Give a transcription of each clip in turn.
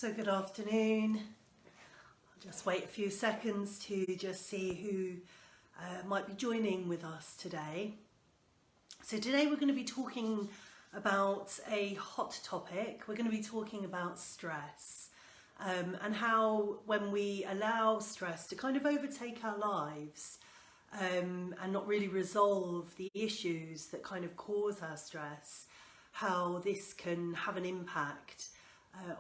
So good afternoon. I'll just wait a few seconds to just see who might be joining with us today. So today we're going to be talking about a hot topic. We're going to be talking about stress and how when we allow stress to kind of overtake our lives and not really resolve the issues that kind of cause our stress, how this can have an impact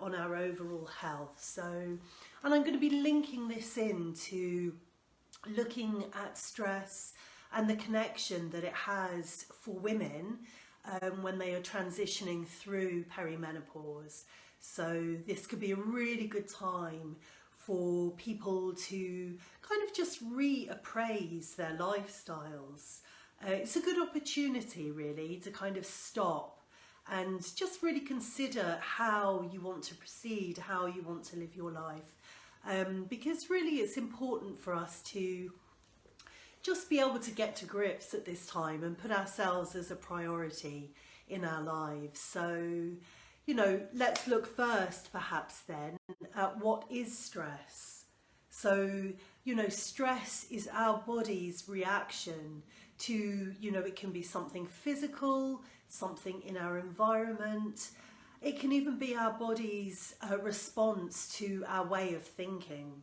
on our overall health. And I'm going to be linking this into looking at stress and the connection that it has for women when they are transitioning through perimenopause. So this could be a really good time for people to kind of just reappraise their lifestyles. It's a good opportunity really to kind of stop and just really consider how you want to proceed, how you want to live your life. Because really it's important for us to just be able to get to grips at this time and put ourselves as a priority in our lives. So, you know, let's look first perhaps then at what is stress. So, you know, stress is our body's reaction to, you know, it can be something physical, something in our environment. It can even be our body's response to our way of thinking.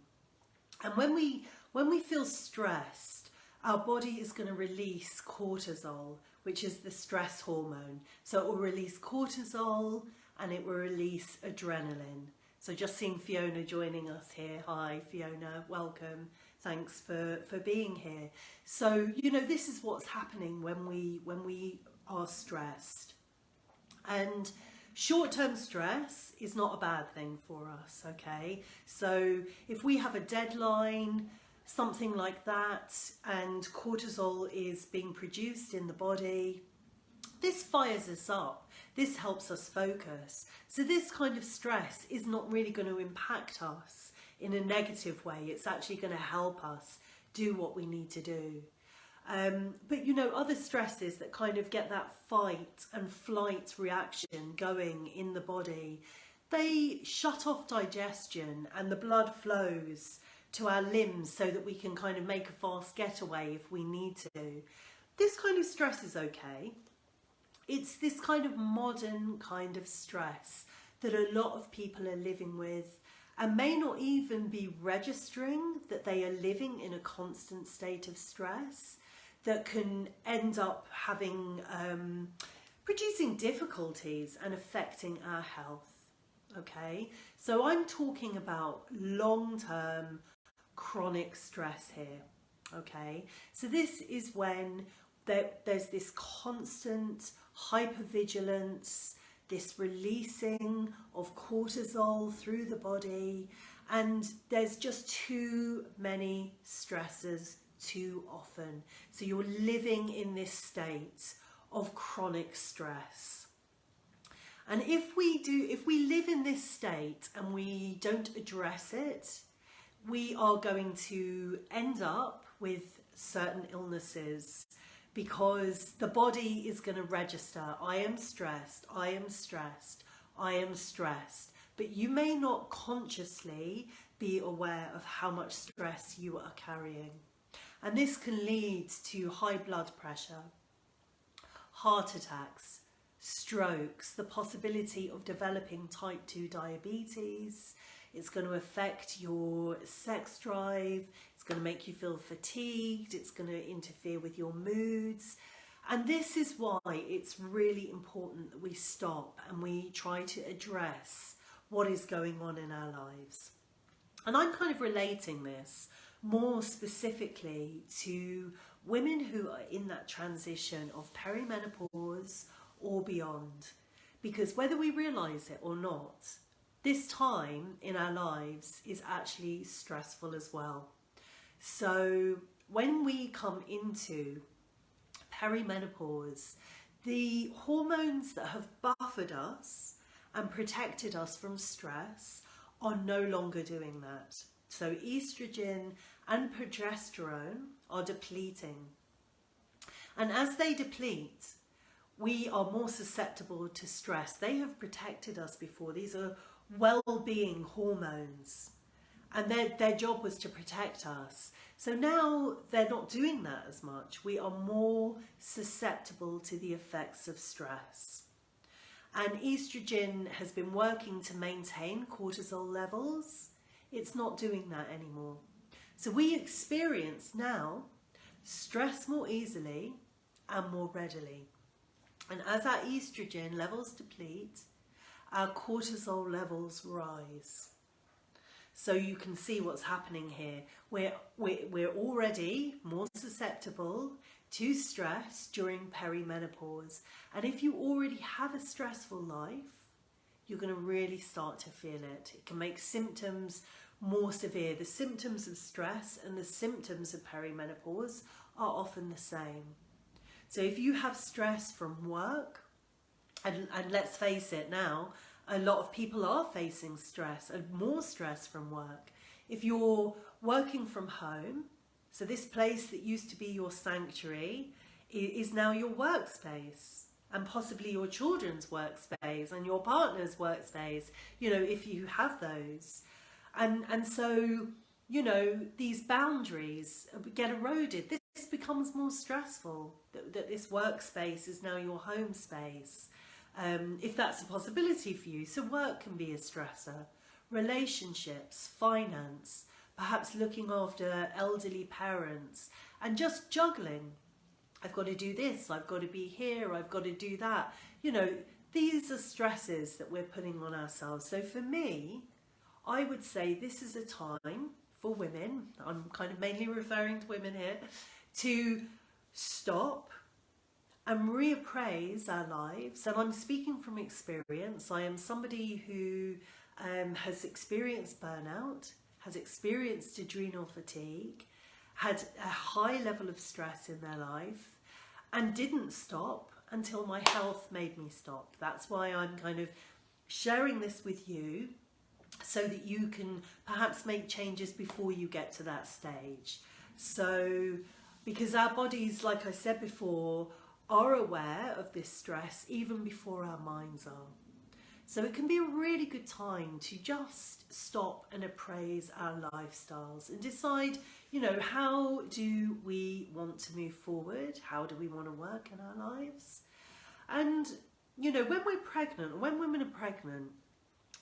And when we feel stressed, our body is going to release cortisol, which is the stress hormone. So it will release cortisol and it will release adrenaline. So just seeing Fiona joining us here. Hi Fiona, welcome. Thanks for being here. So, you know, this is what's happening when we are stressed. And short-term stress is not a bad thing for us, okay? So if we have a deadline, something like that, and cortisol is being produced in the body, this fires us up. This helps us focus. So this kind of stress is not really going to impact us in a negative way. It's actually going to help us do what we need to do. But you know, other stresses that kind of get that fight and flight reaction going in the body, they shut off digestion and the blood flows to our limbs so that we can kind of make a fast getaway if we need to. This kind of stress is okay. It's this kind of modern kind of stress that a lot of people are living with and may not even be registering that they are living in a constant state of stress that can end up having, producing difficulties and affecting our health, okay? So I'm talking about long-term chronic stress here, okay? So this is when there's this constant hypervigilance, this releasing of cortisol through the body, and there's just too many stresses too often. So you're living in this state of chronic stress. And if we live in this state and we don't address it, we are going to end up with certain illnesses because the body is going to register, I am stressed, I am stressed, I am stressed. But you may not consciously be aware of how much stress you are carrying. And this can lead to high blood pressure, heart attacks, strokes, the possibility of developing type 2 diabetes. It's going to affect your sex drive. It's going to make you feel fatigued. It's going to interfere with your moods. And this is why it's really important that we stop and we try to address what is going on in our lives. And I'm kind of relating this more specifically to women who are in that transition of perimenopause or beyond. Because whether we realise it or not, this time in our lives is actually stressful as well. So when we come into perimenopause, the hormones that have buffered us and protected us from stress are no longer doing that. So estrogen and progesterone are depleting. And as they deplete, we are more susceptible to stress. They have protected us before. These are well-being hormones, and their job was to protect us. So now they're not doing that as much. We are more susceptible to the effects of stress. And estrogen has been working to maintain cortisol levels. It's not doing that anymore. So we experience now stress more easily and more readily. And as our estrogen levels deplete, our cortisol levels rise. So you can see what's happening here. We're already more susceptible to stress during perimenopause. And if you already have a stressful life, you're going to really start to feel it. It can make symptoms more severe. The symptoms of stress and the symptoms of perimenopause are often the same. So if you have stress from work, and let's face it now, a lot of people are facing stress and more stress from work. If you're working from home, so this place that used to be your sanctuary is now your workspace, and possibly your children's workspace and your partner's workspace, you know, if you have those. And so, you know, these boundaries get eroded. This becomes more stressful, that this workspace is now your home space. If that's a possibility for you. So work can be a stressor, relationships, finance, perhaps looking after elderly parents, and just juggling. I've got to do this, I've got to be here, I've got to do that. You know, these are stresses that we're putting on ourselves. So for me, I would say this is a time for women, I'm kind of mainly referring to women here, to stop and reappraise our lives. And I'm speaking from experience. I am somebody who has experienced burnout, has experienced adrenal fatigue, had a high level of stress in their life, and didn't stop until my health made me stop. That's why I'm kind of sharing this with you, so that you can perhaps make changes before you get to that stage. So, because our bodies, like I said before, are aware of this stress even before our minds are. So it can be a really good time to just stop and appraise our lifestyles and decide, you know, how do we want to move forward? How do we want to work in our lives? And, you know, when we're pregnant, when women are pregnant,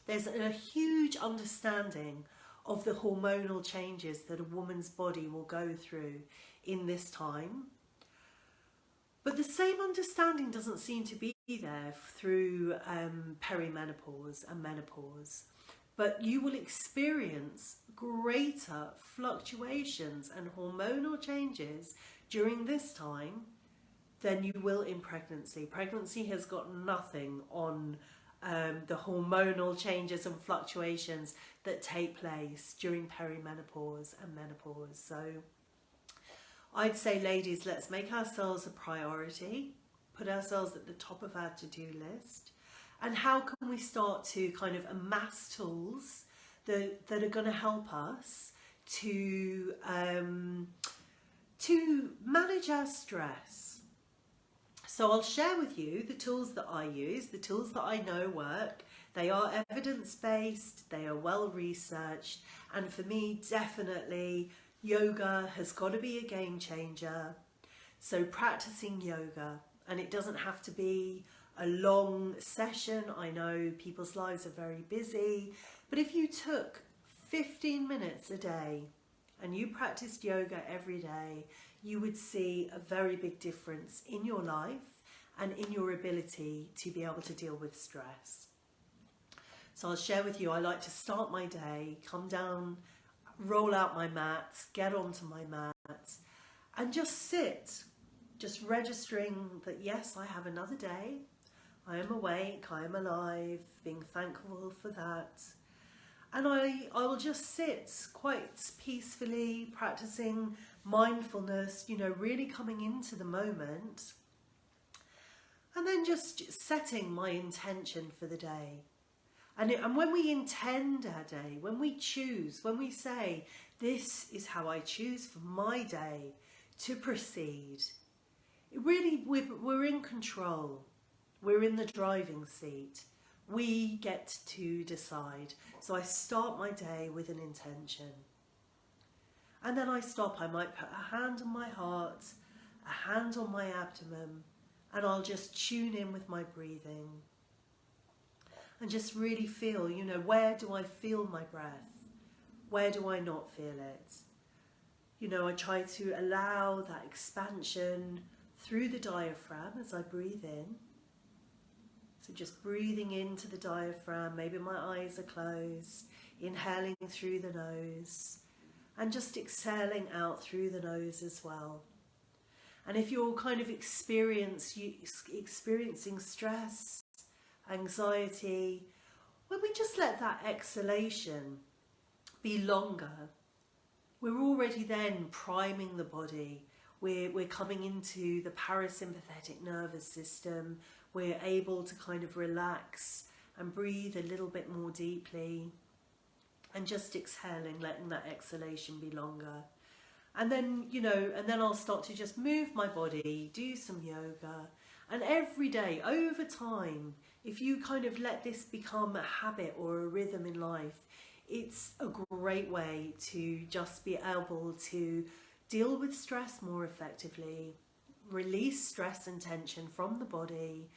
there's a huge understanding of the hormonal changes that a woman's body will go through in this time. But the same understanding doesn't seem to be there through perimenopause and menopause. But you will experience greater fluctuations and hormonal changes during this time than you will in pregnancy. Pregnancy has got nothing on the hormonal changes and fluctuations that take place during perimenopause and menopause. So I'd say, ladies, let's make ourselves a priority, put ourselves at the top of our to-do list. And how can we start to kind of amass tools that are going to help us to manage our stress? So I'll share with you the tools that I use, the tools that I know work. They are evidence-based, they are well-researched, and for me, definitely, yoga has got to be a game changer. So practicing yoga, and it doesn't have to be a long session. I know people's lives are very busy, but if you took 15 minutes a day and you practiced yoga every day, you would see a very big difference in your life and in your ability to be able to deal with stress. So I'll share with you, I like to start my day, come down, roll out my mat, get onto my mat, and just sit, just registering that yes, I have another day, I am awake, I am alive, being thankful for that. And I will just sit quite peacefully, practicing mindfulness, you know, really coming into the moment. And then just setting my intention for the day. And when we intend our day, when we choose, when we say, this is how I choose for my day to proceed, it really, we're in control. We're in the driving seat. We get to decide. So I start my day with an intention. And then I stop. I might put a hand on my heart, a hand on my abdomen, and I'll just tune in with my breathing. And just really feel, where do I feel my breath? Where do I not feel it? I try to allow that expansion through the diaphragm as I breathe in. So just breathing into the diaphragm, maybe my eyes are closed, inhaling through the nose, and just exhaling out through the nose as well. And if you're kind of experiencing stress, anxiety, when we just let that exhalation be longer, we're already then priming the body. We're coming into the parasympathetic nervous system. We're able to kind of relax and breathe a little bit more deeply, and just exhaling, letting that exhalation be longer. And then, and then I'll start to just move my body, do some yoga. And every day, over time, if you kind of let this become a habit or a rhythm in life, it's a great way to just be able to deal with stress more effectively, release stress and tension from the body,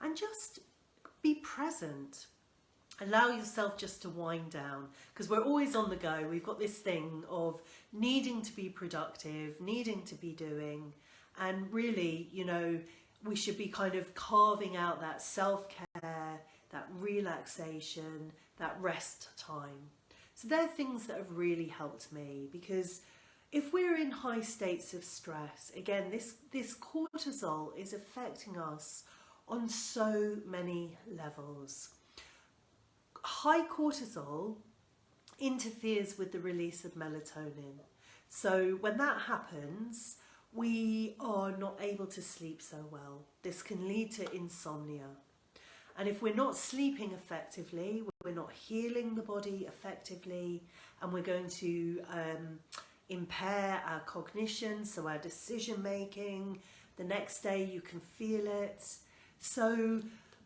and just be present. Allow yourself just to wind down, because we're always on the go. We've got this thing of needing to be productive, needing to be doing, and really, we should be kind of carving out that self-care, that relaxation, that rest time. So they're things that have really helped me, because if we're in high states of stress, again, this cortisol is affecting us on so many levels. High cortisol interferes with the release of melatonin. So when that happens, we are not able to sleep so well. This can lead to insomnia. And if we're not sleeping effectively, we're not healing the body effectively, and we're going to impair our cognition, so our decision making. The next day you can feel it. So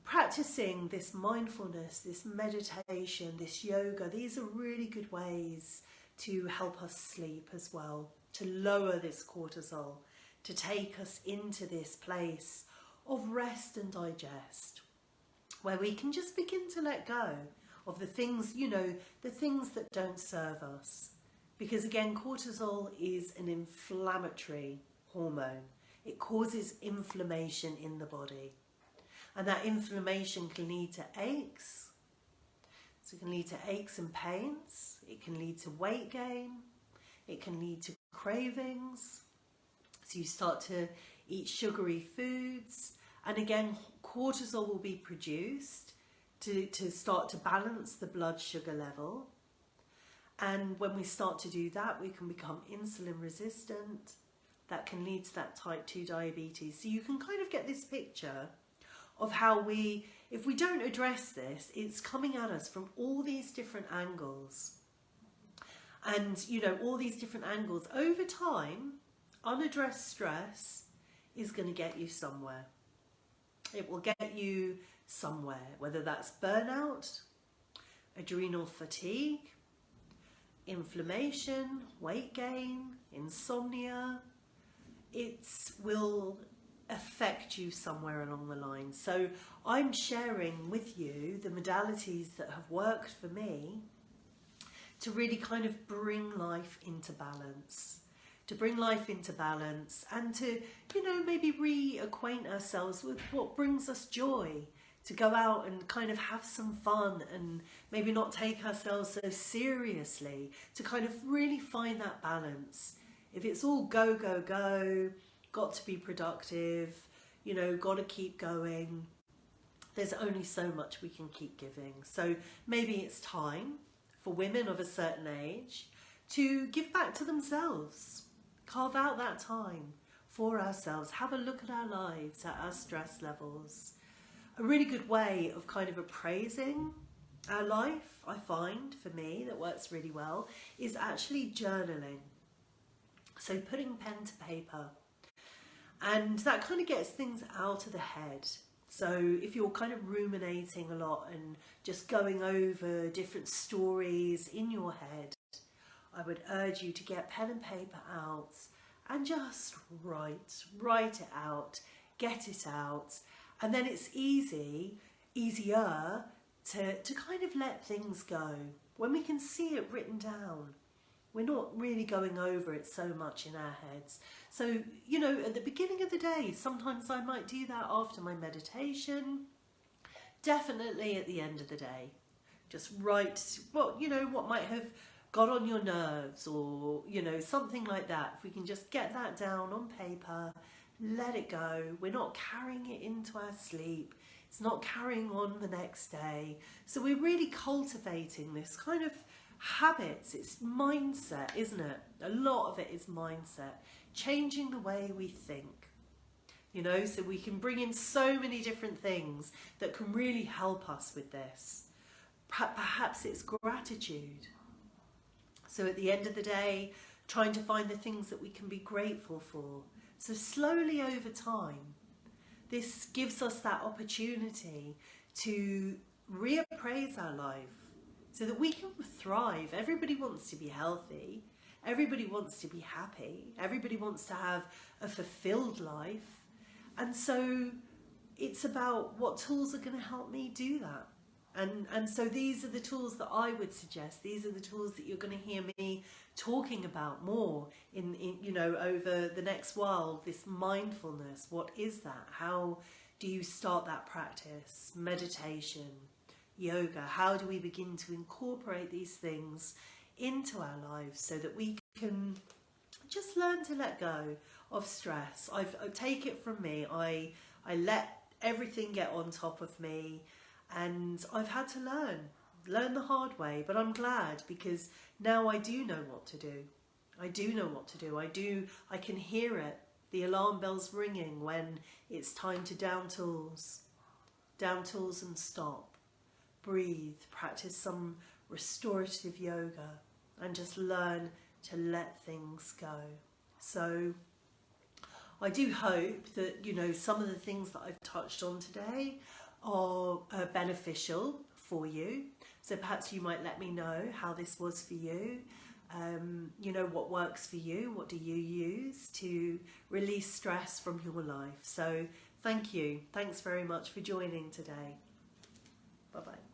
practicing this mindfulness, this meditation, this yoga, these are really good ways to help us sleep as well, to lower this cortisol, to take us into this place of rest and digest, where we can just begin to let go of the things, the things that don't serve us. Because again, cortisol is an inflammatory hormone. It causes inflammation in the body. And that inflammation can lead to aches. So it can lead to aches and pains. It can lead to weight gain. It can lead to cravings. So you start to eat sugary foods. And again, cortisol will be produced to start to balance the blood sugar level. And when we start to do that, we can become insulin resistant. That can lead to that type 2 diabetes. So you can kind of get this picture of how if we don't address this, it's coming at us from all these different angles. And, all these different angles. Over time, unaddressed stress is going to get you somewhere. It will get you somewhere, whether that's burnout, adrenal fatigue, inflammation, weight gain, insomnia. It will affect you somewhere along the line. So I'm sharing with you the modalities that have worked for me to really kind of bring life into balance. To bring life into balance and to, maybe reacquaint ourselves with what brings us joy. To go out and kind of have some fun and maybe not take ourselves so seriously. To kind of really find that balance. If it's all go, go, go, got to be productive, got to keep going, there's only so much we can keep giving. So maybe it's time for women of a certain age to give back to themselves. Carve out that time for ourselves. Have a look at our lives, at our stress levels. A really good way of kind of appraising our life, I find, for me, that works really well, is actually journaling. So putting pen to paper. And that kind of gets things out of the head. So if you're kind of ruminating a lot and just going over different stories in your head, I would urge you to get pen and paper out and just write it out, get it out, and then it's easier to kind of let things go. When we can see it written down, we're not really going over it so much in our heads. So, you know, at the beginning of the day, sometimes I might do that after my meditation. Definitely at the end of the day. Just write what might have got on your nerves, or, you know, something like that. If we can just get that down on paper, let it go. We're not carrying it into our sleep. It's not carrying on the next day. So we're really cultivating this kind of habits. It's mindset, isn't it? A lot of it is mindset, changing the way we think, you know. So we can bring in so many different things that can really help us with this. Perhaps it's gratitude. So at the end of the day, trying to find the things that we can be grateful for. So slowly over time, this gives us that opportunity to reappraise our life, so that we can thrive. Everybody wants to be healthy. Everybody wants to be happy. Everybody wants to have a fulfilled life. And so it's about what tools are going to help me do that. And so these are the tools that I would suggest. These are the tools that you're going to hear me talking about more in you know, over the next while. This mindfulness, what is that? How do you start that practice? Meditation, yoga, how do we begin to incorporate these things into our lives so that we can just learn to let go of stress? I take it from me, I let everything get on top of me, and I've had to learn the hard way, but I'm glad, because now I do know what to do. I do know what to do. I can hear it, the alarm bells ringing when it's time to down tools and stop. Breathe, practice some restorative yoga, and just learn to let things go. So I do hope that, you know, some of the things that I've touched on today are beneficial for you. So perhaps you might let me know how this was for you. You know, what works for you, what do you use to release stress from your life. So thank you. Thanks very much for joining today. Bye-bye.